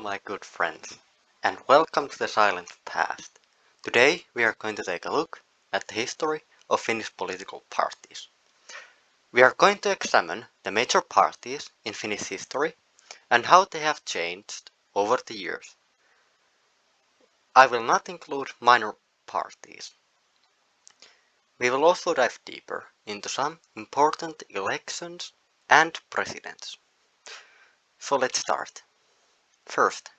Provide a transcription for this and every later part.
my good friends, and welcome to the Silent Past. Today we are going to take a look at the history of Finnish political parties. We are going to examine the major parties in Finnish history and how they have changed over the years. I will not include minor parties. We will also dive deeper into some important elections and presidents. So let's start. First,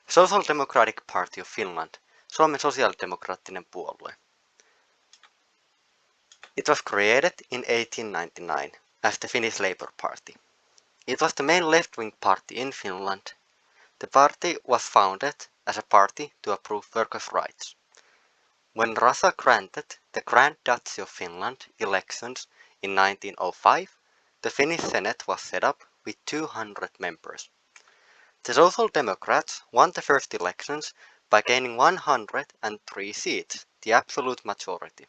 Social Democratic Party of Finland, Suomen sosiaalidemokraattinen puolue. It was created in 1899 as the Finnish Labour Party. It was the main left-wing party in Finland. The party was founded as a party to approve workers' rights. When Russia granted the Grand Duchy of Finland elections in 1905, the Finnish Senate was set up with 200 members. The Social Democrats won the first elections by gaining 103 seats, the absolute majority.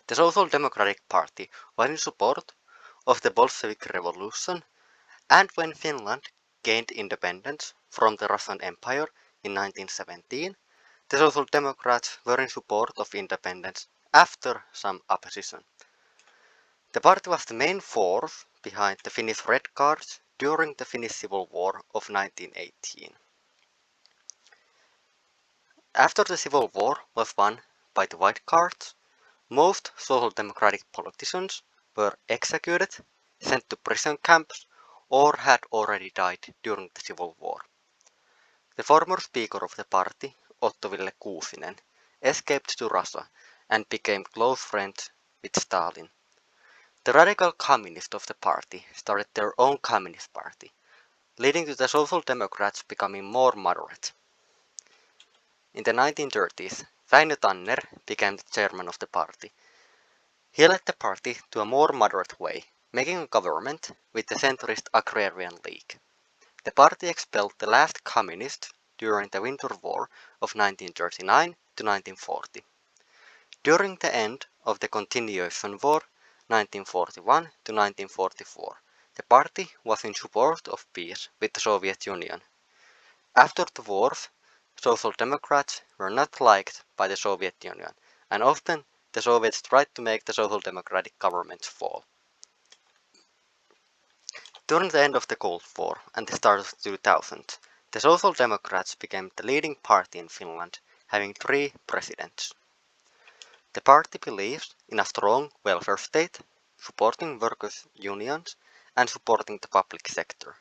The Social Democratic Party was in support of the Bolshevik Revolution, and when Finland gained independence from the Russian Empire in 1917, the Social Democrats were in support of independence after some opposition. The party was the main force behind the Finnish Red Guards during the Finnish Civil War of 1918. After the Civil War was won by the White Guards, most Social Democratic politicians were executed, sent to prison camps, or had already died during the Civil War. The former speaker of the party, Otto Ville Kuusinen, escaped to Russia and became close friends with Stalin. The radical communists of the party started their own communist party, leading to the Social Democrats becoming more moderate. In the 1930s, Väinö Tanner became the chairman of the party. He led the party to a more moderate way, making a government with the centrist Agrarian League. The party expelled the last communists during the Winter War of 1939 to 1940. During the end of the Continuation War, 1941 to 1944, the party was in support of peace with the Soviet Union. After the wars, Social Democrats were not liked by the Soviet Union, and often the Soviets tried to make the Social Democratic governments fall. During the end of the Cold War and the start of the 2000s, the Social Democrats became the leading party in Finland, having 3 presidents. The party believes in a strong welfare state, supporting workers' unions, and supporting the public sector.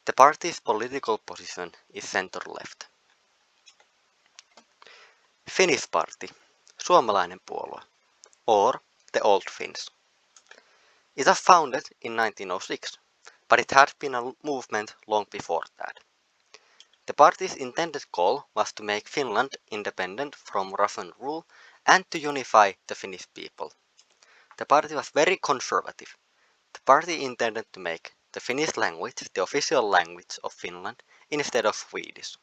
The party's political position is center-left. Finnish Party, suomalainen puolue, or the Old Finns. It was founded in 1906, but it had been a movement long before that. The party's intended goal was to make Finland independent from Russian rule and to unify the Finnish people. The party was very conservative. The party intended to make the Finnish language the official language of Finland instead of Swedish.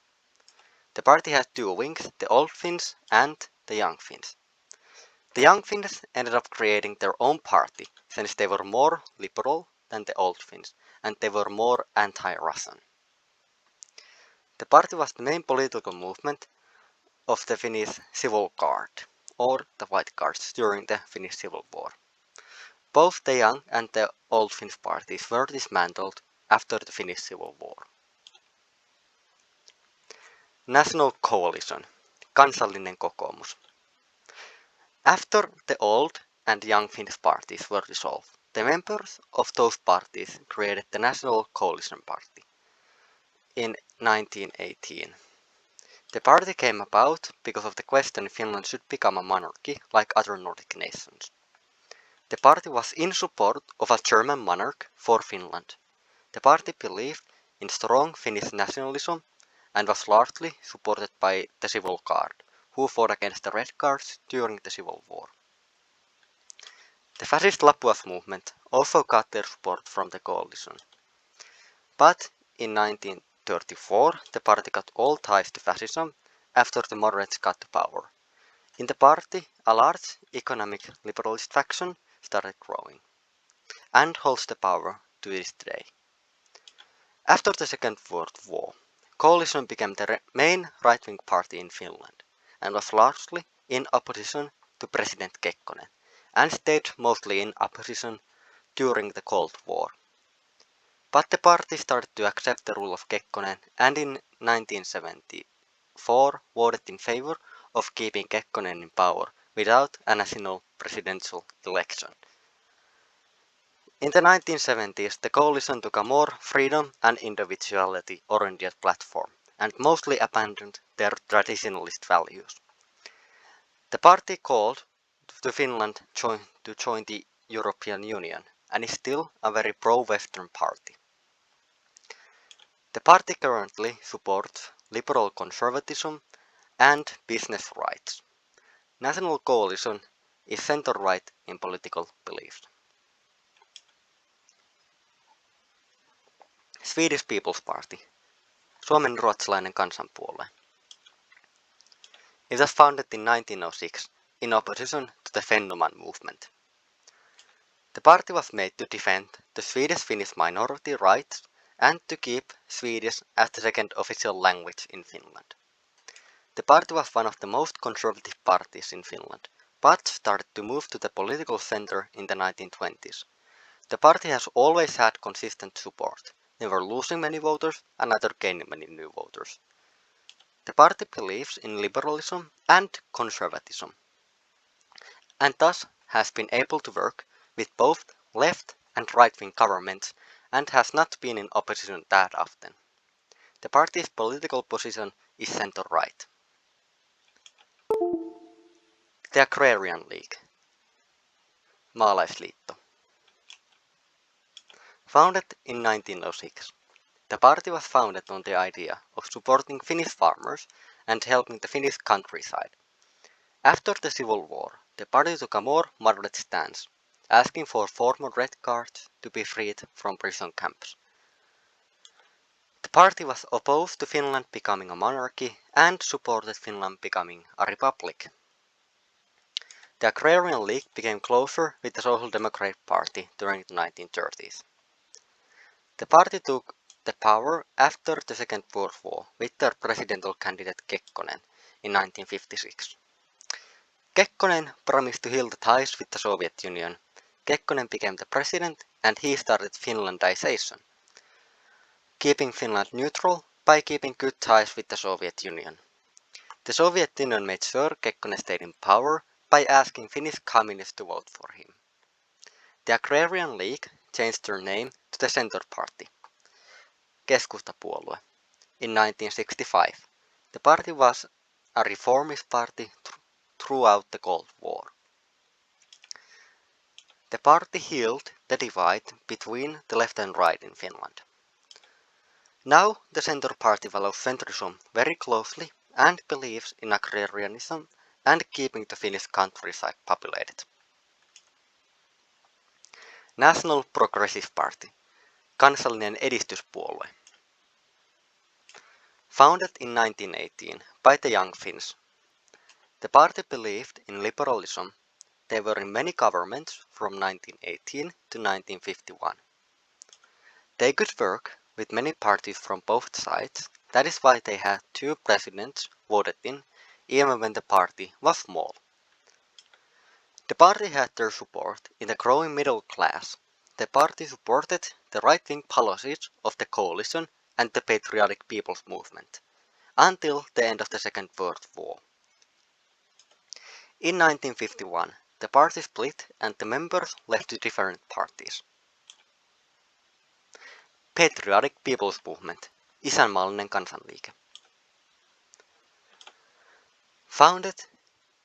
The party had 2 wings, the Old Finns and the Young Finns. The Young Finns ended up creating their own party since they were more liberal than the Old Finns and they were more anti-Russian. The party was the main political movement of the Finnish Civil Guard, or the White Guards, during the Finnish Civil War. Both the Young and the Old Finnish parties were dismantled after the Finnish Civil War. National Coalition, kansallinen kokoomus. After the Old and Young Finnish parties were dissolved, the members of those parties created the National Coalition Party in 1918. The party came about because of the question if Finland should become a monarchy like other Nordic nations. The party was in support of a German monarch for Finland. The party believed in strong Finnish nationalism and was largely supported by the Civil Guard, who fought against the Red Guards during the Civil War. The fascist Lapuas movement also got their support from the coalition. But in 1934, the party cut all ties to fascism after the moderates got to power. In the party, a large economic liberalist faction started growing and holds the power to this day. After the Second World War, Coalition became the main right-wing party in Finland and was largely in opposition to President Kekkonen and stayed mostly in opposition during the Cold War. But the party started to accept the rule of Kekkonen and in 1974 voted in favor of keeping Kekkonen in power without a national presidential election. In the 1970s, the coalition took a more freedom and individuality-oriented platform and mostly abandoned their traditionalist values. The party called to Finland to join the European Union and is still a very pro-Western party. The party currently supports liberal conservatism and business rights. National Coalition is center-right in political beliefs. Swedish People's Party, Suomen ruotsalainen kansanpuolue. It was founded in 1906 in opposition to the Fennoman movement. The party was made to defend the Swedish-Finnish minority rights and to keep Swedish as the second official language in Finland. The party was one of the most conservative parties in Finland, but started to move to the political center in the 1920s. The party has always had consistent support, never losing many voters and neither gaining many new voters. The party believes in liberalism and conservatism, and thus has been able to work with both left and right-wing governments and has not been in opposition that often. The party's political position is center-right. The Agrarian League, Maalaisliitto. Founded in 1906, the party was founded on the idea of supporting Finnish farmers and helping the Finnish countryside. After the Civil War, the party took a more moderate stance, asking for former Red Guards to be freed from prison camps. The party was opposed to Finland becoming a monarchy and supported Finland becoming a republic. The Agrarian League became closer with the Social Democratic Party during the 1930s. The party took the power after the Second World War with their presidential candidate Kekkonen in 1956. Kekkonen promised to heal the ties with the Soviet Union. Kekkonen became the president and he started Finlandization, keeping Finland neutral by keeping good ties with the Soviet Union. The Soviet Union made sure Kekkonen stayed in power by asking Finnish communists to vote for him. The Agrarian League changed their name to the Center Party, Keskustapuolue, in 1965. The party was a reformist party throughout the Cold War. The party healed the divide between the left and right in Finland. Now the Center Party follows centrism very closely and believes in agrarianism and keeping the Finnish countryside populated. National Progressive Party, Kansallinen edistyspuolue. Founded in 1918 by the young Finns. The party believed in liberalism. They were in many governments from 1918 to 1951. They could work with many parties from both sides. That is why they had 2 presidents voted in, even when the party was small. The party had their support in the growing middle class. The party supported the right-wing policies of the coalition and the patriotic people's movement until the end of the Second World War. In 1951, the party split and the members left to different parties. Patriotic People's Movement, Isänmaallinen kansanliike. Founded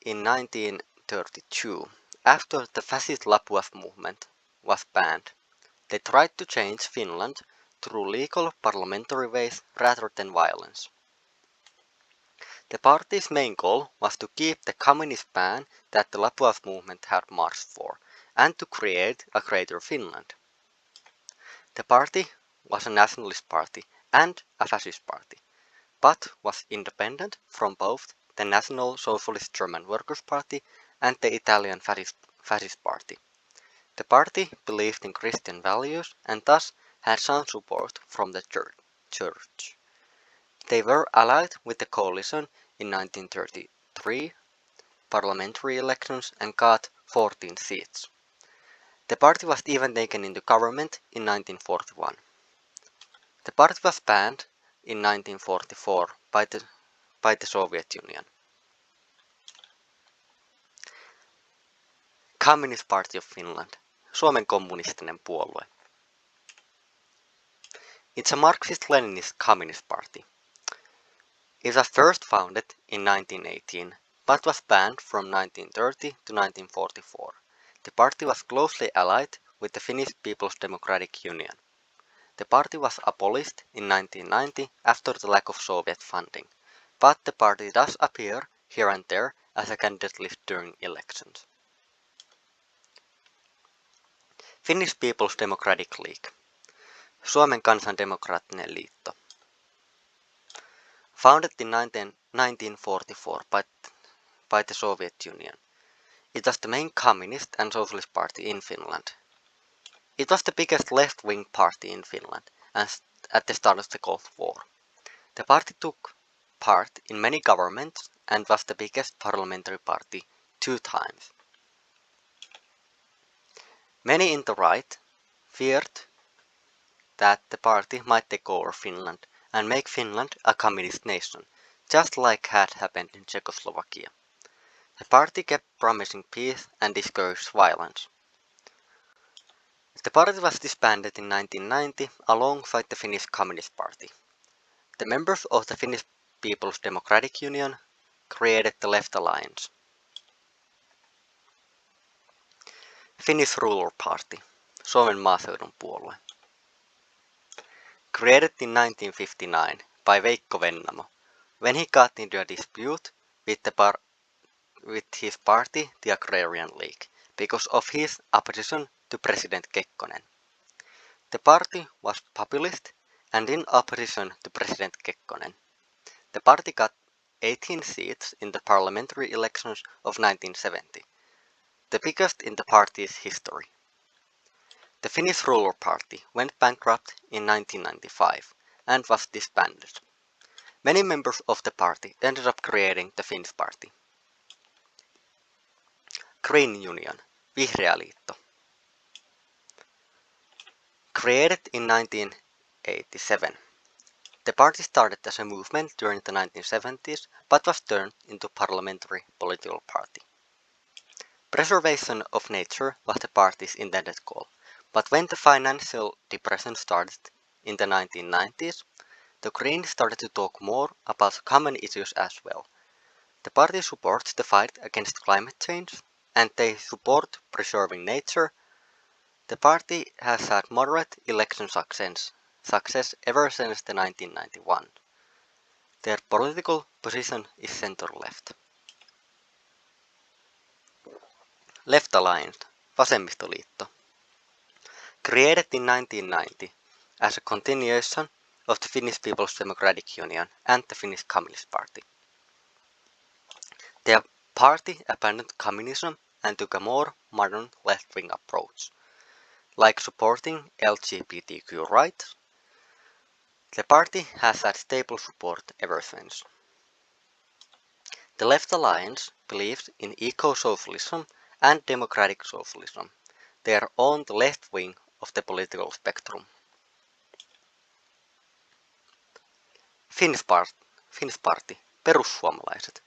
in 1932, after the fascist Lapua movement was banned, they tried to change Finland through legal parliamentary ways rather than violence. The party's main goal was to keep the communist ban that the Lapua movement had marched for, and to create a greater Finland. The party was a nationalist party and a fascist party, but was independent from both the National Socialist German Workers' Party and the Italian fascist party. The party believed in Christian values and thus had some support from the church. They were allied with the coalition in 1933 parliamentary elections and got 14 seats. The party was even taken into government in 1941. The party was banned in 1944 by the Soviet Union. Communist Party of Finland, Suomen kommunistinen puolue. It's a Marxist-Leninist communist party. It was first founded in 1918, but was banned from 1930 to 1944. The party was closely allied with the Finnish People's Democratic Union. The party was abolished in 1990 after the lack of Soviet funding, but the party does appear here and there as a candidate list during elections. Finnish People's Democratic League. Suomen kansandemokraattinen liitto. Founded in 1944 by the Soviet Union. It was the main communist and socialist party in Finland. It was the biggest left-wing party in Finland at the start of the Cold War. The party took part in many governments and was the biggest parliamentary party 2 times. Many in the right feared that the party might take over Finland and make Finland a communist nation, just like had happened in Czechoslovakia. The party kept promising peace and discouraged violence. The party was disbanded in 1990 alongside the Finnish Communist Party. The members of the Finnish People's Democratic Union created the Left Alliance. Finnish Ruler Party, Suomen maaseudun puolue. Created in 1959 by Veikko Vennamo, when he got into a dispute with his party, the Agrarian League, because of his opposition to President Kekkonen. The party was populist and in opposition to President Kekkonen. The party got 18 seats in the parliamentary elections of 1970, the biggest in the party's history. The Finnish Ruler Party went bankrupt in 1995 and was disbanded. Many members of the party ended up creating the Finnish Party. Green Union, Vihreä liitto. Created in 1987. The party started as a movement during the 1970s but was turned into a parliamentary political party. Preservation of nature was the party's intended goal, but when the financial depression started in the 1990s, the Greens started to talk more about common issues as well. The party supports the fight against climate change and they support preserving nature. The party has had moderate election success ever since the 1991. Their political position is center-left. Left Alliance, Vasemmistoliitto. Created in 1990 as a continuation of the Finnish People's Democratic Union and the Finnish Communist Party. The party abandoned communism and took a more modern left-wing approach, like supporting LGBTQ rights. The party has had stable support ever since. The Left Alliance believes in eco-socialism and democratic socialism. They are on the left wing of the political spectrum. Finnish Party, Perussuomalaiset,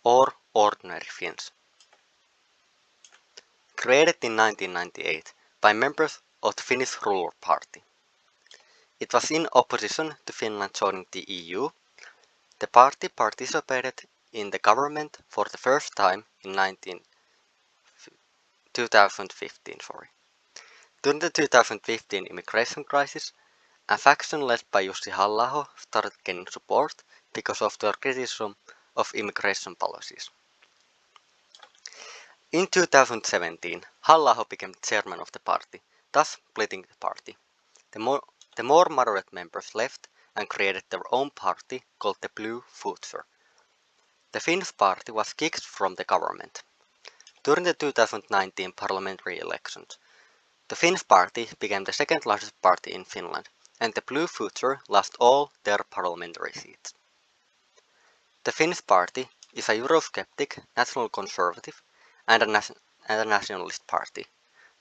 or Ordinary Finns. Created in 1998 by members of the Finnish Ruler Party. It was in opposition to Finland joining the EU. The party participated in the government for the first time in 2015. During the 2015 immigration crisis, a faction led by Jussi Halla-aho started gaining support because of their criticism of immigration policies. In 2017, Halla-aho became the chairman of the party, thus splitting the party. The more moderate members left and created their own party called the Blue Future. The Finnish party was kicked from the government. During the 2019 parliamentary elections, The Finns party became the second largest party in Finland, and the Blue Future lost all their parliamentary seats. The Finns party is a Eurosceptic, national conservative, and a nationalist party.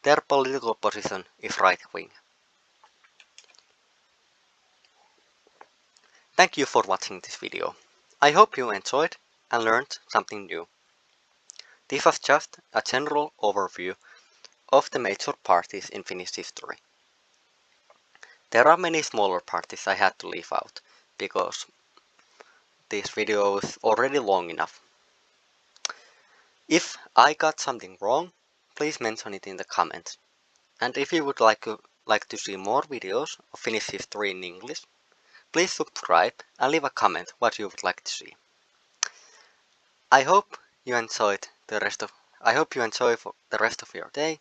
Their political position is right-wing. Thank you for watching this video. I hope you enjoyed and learned something new. This was just a general overview of the major parties in Finnish history. There are many smaller parties I had to leave out, because this video is already long enough. If I got something wrong, please mention it in the comments. And if you would like to see more videos of Finnish history in English, please subscribe and leave a comment what you would like to see. I hope you enjoy the rest of your day.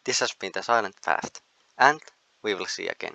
This has been the Silent Fast, and we will see again.